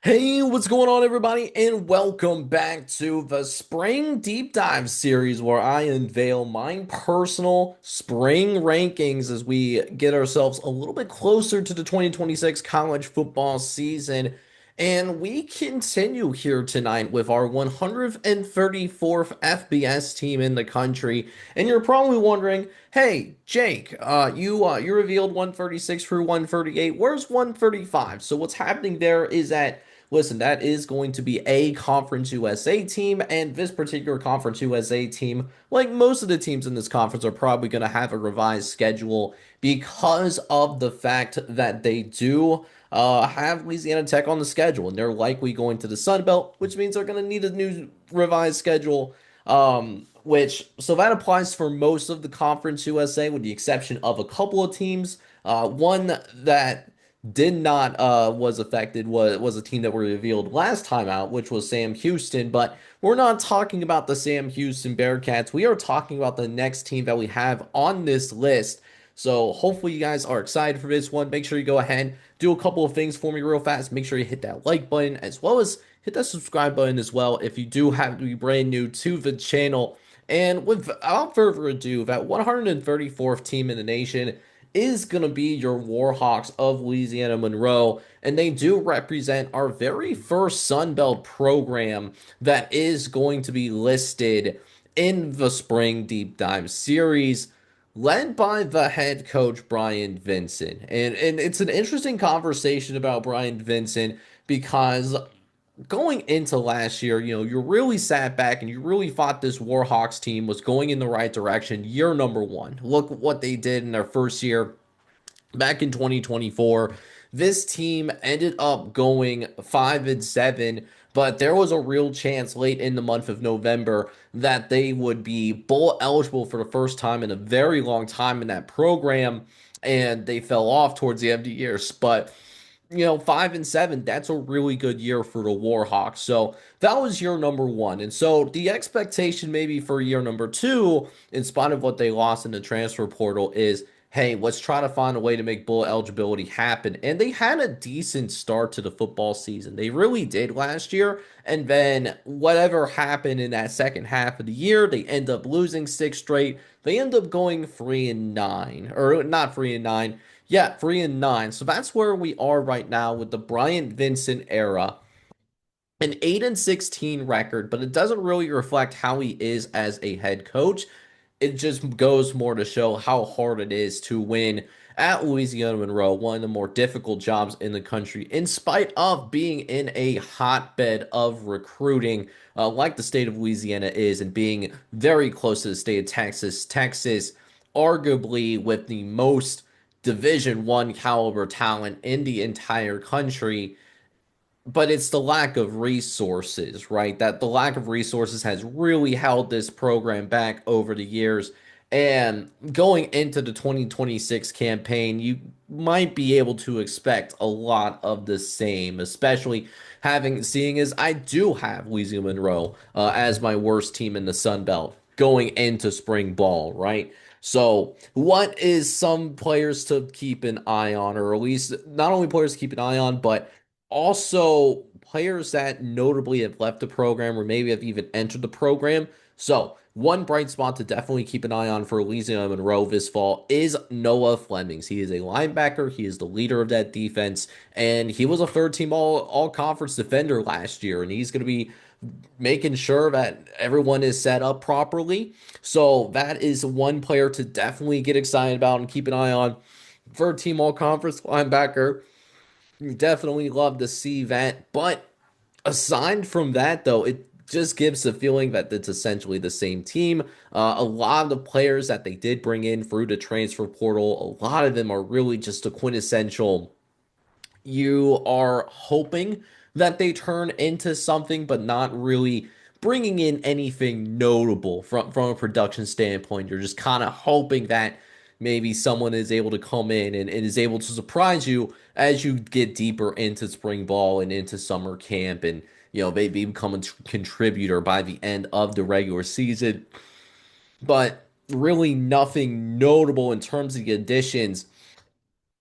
Hey, what's going on, everybody? And welcome back to the Spring Deep Dive series where I unveil my personal spring rankings as we get ourselves a little bit closer to the 2026 college football season. And we continue here tonight with our 134th FBS team in the country. And you're probably wondering, hey, Jake, you revealed 136 through 138. Where's 135? So what's happening there is that listen, that is going to be a Conference USA team, and this particular Conference USA team, like most of the teams in this conference, are probably going to have a revised schedule because of the fact that they do have Louisiana Tech on the schedule, and they're likely going to the Sun Belt, which means they're going to need a new revised schedule. So that applies for most of the Conference USA, with the exception of a couple of teams. One that did not was affected was a team that were revealed last time out, which was Sam Houston. But we're not talking about the Sam Houston Bearcats. We are talking about the next team that we have on this list. So hopefully you guys are excited for this one. Make sure you go ahead, do a couple of things for me real fast. Make sure you hit that like button as well as hit that subscribe button as well if you do have to be brand new to the channel. And without further ado, that 134th team in the nation is going to be your Warhawks of Louisiana Monroe. And they do represent our very first Sun Belt program that is going to be listed in the Spring Deep Dive series, led by the head coach, Brian Vincent. And it's an interesting conversation about Brian Vincent because going into last year, you really sat back and you really thought this Warhawks team was going in the right direction. Year number one. Look what they did in their first year back in 2024. This team ended up going 5-7, but there was a real chance late in the month of November that they would be bowl eligible for the first time in a very long time in that program, and they fell off towards the end of the year. But 5-7, that's a really good year for the Warhawks. So that was year number one. And so the expectation maybe for year number two, in spite of what they lost in the transfer portal, is hey, let's try to find a way to make bowl eligibility happen. And they had a decent start to the football season. They really did last year. And then whatever happened in that second half of the year, they end up losing six straight. They end up going 3-9, or not 3-9. Yeah, 3-9. So that's where we are right now with the Bryant Vincent era. An 8-16 record, but it doesn't really reflect how he is as a head coach. It just goes more to show how hard it is to win at Louisiana Monroe, one of the more difficult jobs in the country, in spite of being in a hotbed of recruiting, like the state of Louisiana is, and being very close to the state of Texas. Texas, arguably with the most Division One caliber talent in the entire country, but it's the lack of resources, right? That the lack of resources has really held this program back over the years. And going into the 2026 campaign, you might be able to expect a lot of the same, especially seeing as I do have Louisiana Monroe as my worst team in the Sun Belt going into spring ball, right? So, what is some players to keep an eye on, or at least not only players to keep an eye on, but also players that notably have left the program or maybe have even entered the program. So, one bright spot to definitely keep an eye on for Louisiana Monroe this fall is Noah Flemings. He is a linebacker. He is the leader of that defense, and he was a third team all conference defender last year, and he's going to be making sure that everyone is set up properly. So that is one player to definitely get excited about and keep an eye on. Third team all conference linebacker. You definitely love to see that. But aside from that, though, it just gives the feeling that it's essentially the same team. A lot of the players that they did bring in through the transfer portal, a lot of them are really just a quintessential. You are hoping that they turn into something, but not really bringing in anything notable from a production standpoint. You're just kind of hoping that maybe someone is able to come in and is able to surprise you as you get deeper into spring ball and into summer camp and maybe become a contributor by the end of the regular season. But really nothing notable in terms of the additions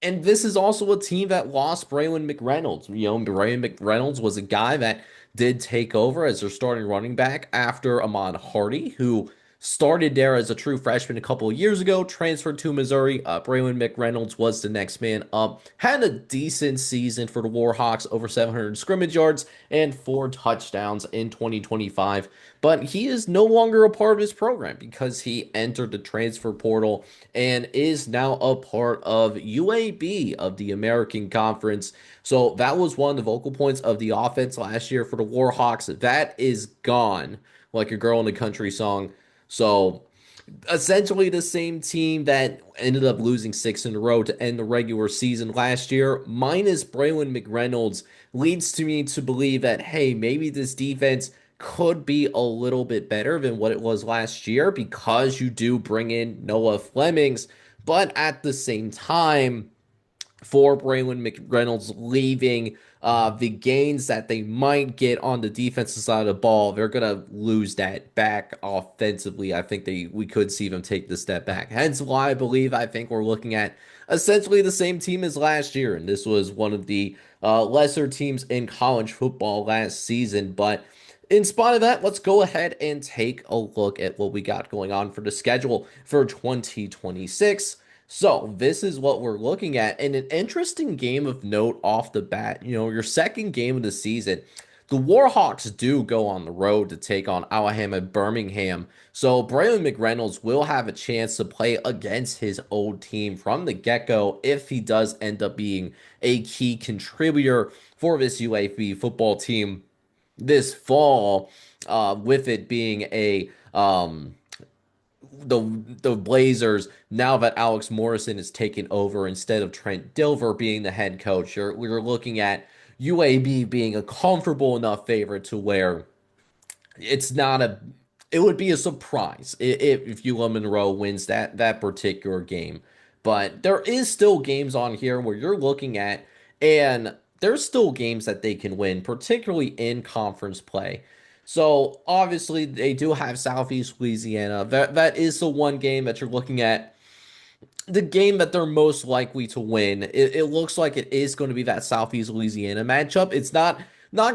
And this is also a team that lost Braylon McReynolds. Braylon McReynolds was a guy that did take over as their starting running back after Ahmad Hardy, who started there as a true freshman a couple of years ago, transferred to Missouri. Braylon McReynolds was the next man up. Had a decent season for the Warhawks, over 700 scrimmage yards and 4 touchdowns in 2025. But he is no longer a part of his program because he entered the transfer portal and is now a part of UAB of the American Conference. So that was one of the vocal points of the offense last year for the Warhawks. That is gone, like a girl in a country song. So essentially the same team that ended up losing 6 in a row to end the regular season last year, minus Braylon McReynolds, leads to me to believe that, hey, maybe this defense could be a little bit better than what it was last year because you do bring in Noah Flemings. But at the same time, for Braylon McReynolds leaving, the gains that they might get on the defensive side of the ball, they're gonna lose that back offensively. I think we could see them take the step back. Hence why I think we're looking at essentially the same team as last year, and this was one of the lesser teams in college football last season. But in spite of that, let's go ahead and take a look at what we got going on for the schedule for 2026. So this is what we're looking at. And an interesting game of note off the bat, your second game of the season, the Warhawks do go on the road to take on Alabama Birmingham. So Braylon McReynolds will have a chance to play against his old team from the get-go if he does end up being a key contributor for this UAB football team this fall, with it being the Blazers, now that Alex Morrison is taken over instead of Trent Dilfer being the head coach. We're looking at UAB being a comfortable enough favorite to where it's not a it would be a surprise if ULM Monroe wins that particular game. But there is still games on here where you're looking at, and there's still games that they can win, particularly in conference play. So obviously they do have Southeast Louisiana. That is the one game that you're looking at, the game that they're most likely to win. It looks like it is going to be that Southeast Louisiana matchup. It's not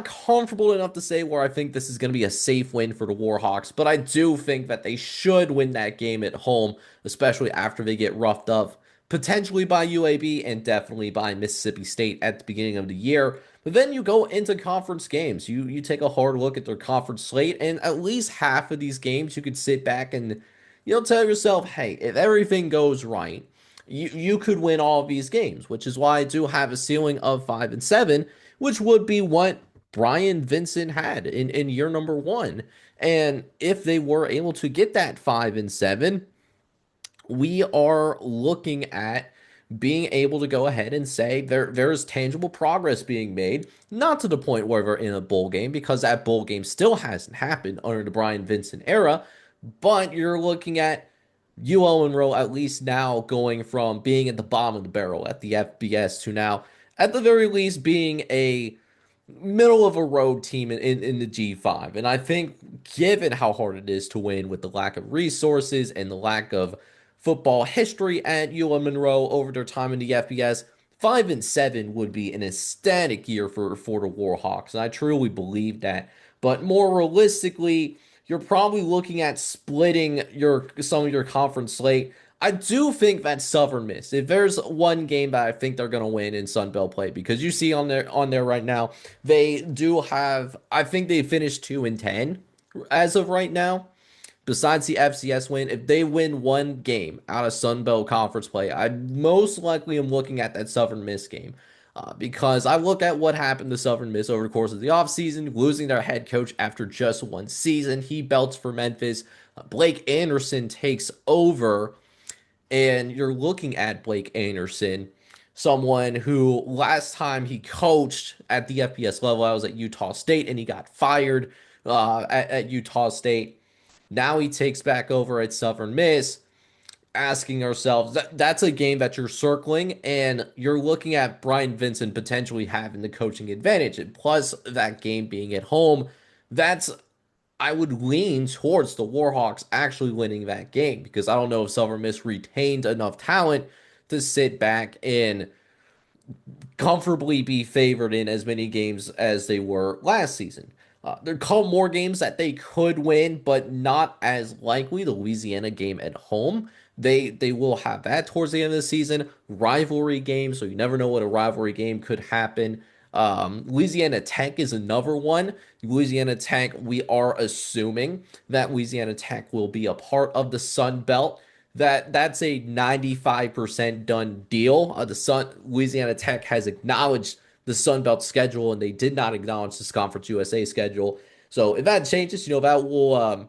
comfortable enough to say where I think this is going to be a safe win for the Warhawks, but I do think that they should win that game at home, especially after they get roughed up potentially by UAB and definitely by Mississippi State at the beginning of the year. But then you go into conference games. You take a hard look at their conference slate, and at least half of these games you could sit back and you'll tell yourself, hey, if everything goes right, you could win all of these games, which is why I do have a ceiling of 5-7, which would be what Brian Vincent had in year number one. And if they were able to get that 5-7, we are looking at being able to go ahead and say there is tangible progress being made, not to the point where we're in a bowl game, because that bowl game still hasn't happened under the Brian Vincent era, but you're looking at UL Monroe at least now going from being at the bottom of the barrel at the FBS to now, at the very least, being a middle of a road team in the G5. And I think given how hard it is to win with the lack of resources and the lack of football history at UL Monroe over their time in the FBS, 5-7 would be an ecstatic year for the Warhawks. And I truly believe that. But more realistically, you're probably looking at splitting some of your conference slate. I do think that Southern Miss, if there's one game that I think they're going to win in Sun Belt play, because you see on there right now, they do have, I think they finished 2-10 as of right now. Besides the FCS win, if they win one game out of Sun Belt Conference play, I most likely am looking at that Southern Miss game. Because I look at what happened to Southern Miss over the course of the offseason, losing their head coach after just one season. He belts for Memphis. Blake Anderson takes over, and you're looking at Blake Anderson, someone who last time he coached at the FBS level, I was at Utah State, and he got fired at Utah State. Now he takes back over at Southern Miss, asking ourselves that's a game that you're circling, and you're looking at Brian Vincent potentially having the coaching advantage. And plus that game being at home, that's I would lean towards the Warhawks actually winning that game because I don't know if Southern Miss retained enough talent to sit back and comfortably be favored in as many games as they were last season. There are more games that they could win, but not as likely. The Louisiana game at home, they will have that towards the end of the season. Rivalry game, so you never know what a rivalry game could happen. Louisiana Tech is another one. Louisiana Tech, we are assuming that Louisiana Tech will be a part of the Sun Belt. That's a 95% done deal. The Sun Louisiana Tech has acknowledged the Sun Belt schedule, and they did not acknowledge this Conference USA schedule. So if that changes, that will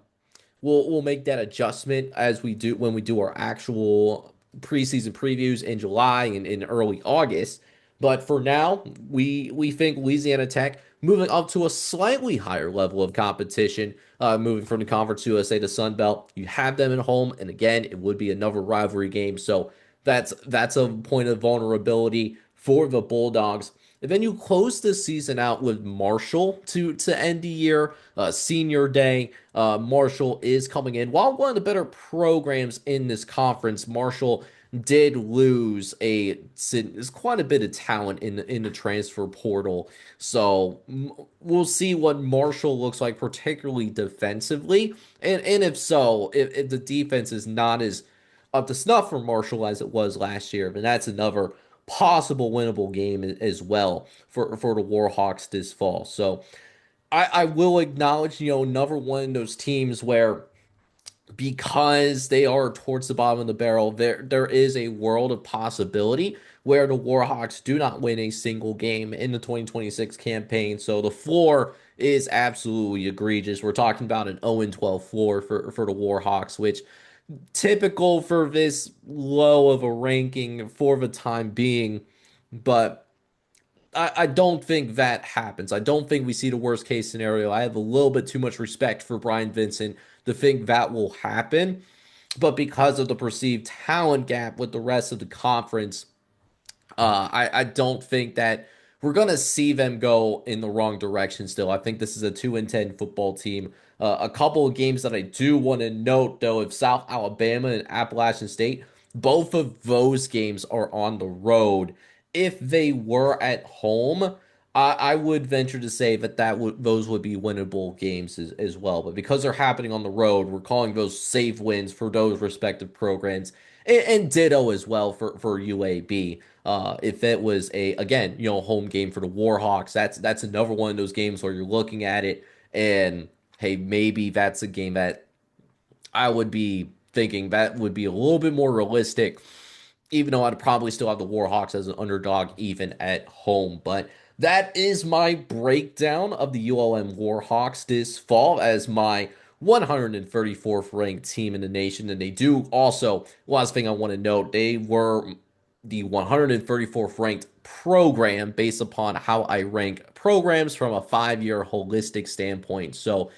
we'll make that adjustment as we do when we do our actual preseason previews in July and in early August. But for now, we think Louisiana Tech moving up to a slightly higher level of competition, moving from the Conference USA to Sun Belt. You have them at home, and again, it would be another rivalry game. So that's a point of vulnerability for the Bulldogs. And then you close the season out with Marshall to end the year, senior day. Marshall is coming in. While one of the better programs in this conference, Marshall did lose there's quite a bit of talent in the transfer portal. So we'll see what Marshall looks like, particularly defensively. And if so, if the defense is not as up to snuff for Marshall as it was last year, then that's another possible winnable game as well for the Warhawks this fall. So I will acknowledge, another one of those teams where because they are towards the bottom of the barrel, there is a world of possibility where the Warhawks do not win a single game in the 2026 campaign. So the floor is absolutely egregious. We're talking about an 0-12 floor for the Warhawks, which typical for this low of a ranking for the time being. But I don't think that happens. I don't think we see the worst case scenario. I have a little bit too much respect for Brian Vincent to think that will happen. But because of the perceived talent gap with the rest of the conference, I don't think that we're gonna see them go in the wrong direction still. I think this is a 2-10 football team. A couple of games that I do want to note though, if South Alabama and Appalachian State, both of those games are on the road. If they were at home, I would venture to say that those would be winnable games as well. But because they're happening on the road, we're calling those safe wins for those respective programs, and ditto as well for UAB. If it was a again, home game for the Warhawks, that's another one of those games where you're looking at it and hey, maybe that's a game that I would be thinking that would be a little bit more realistic, even though I'd probably still have the Warhawks as an underdog even at home. But that is my breakdown of the ULM Warhawks this fall as my 134th ranked team in the nation. And they do also, last thing I want to note, they were the 134th ranked program based upon how I rank programs from a 5-year holistic standpoint. So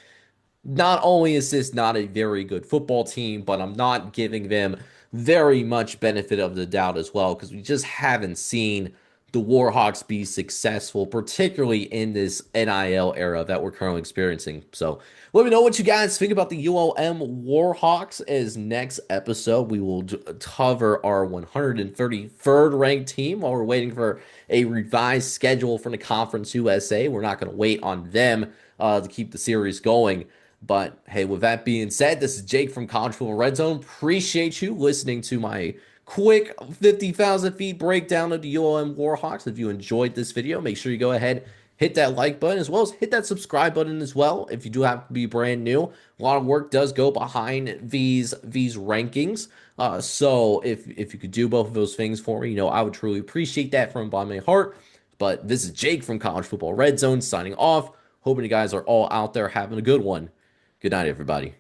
not only is this not a very good football team, but I'm not giving them very much benefit of the doubt as well because we just haven't seen the Warhawks be successful, particularly in this NIL era that we're currently experiencing. So let me know what you guys think about the ULM Warhawks. As next episode, we will cover our 133rd ranked team while we're waiting for a revised schedule from the Conference USA. We're not going to wait on them to keep the series going. But hey, with that being said, this is Jake from College Football Red Zone. Appreciate you listening to my quick 50,000 feet breakdown of the ULM Warhawks. If you enjoyed this video, make sure you go ahead, hit that like button, as well as hit that subscribe button as well. If you do have to be brand new, a lot of work does go behind these rankings. So if you could do both of those things for me, I would truly appreciate that from the bottom of my heart. But this is Jake from College Football Red Zone signing off. Hoping you guys are all out there having a good one. Good night, everybody.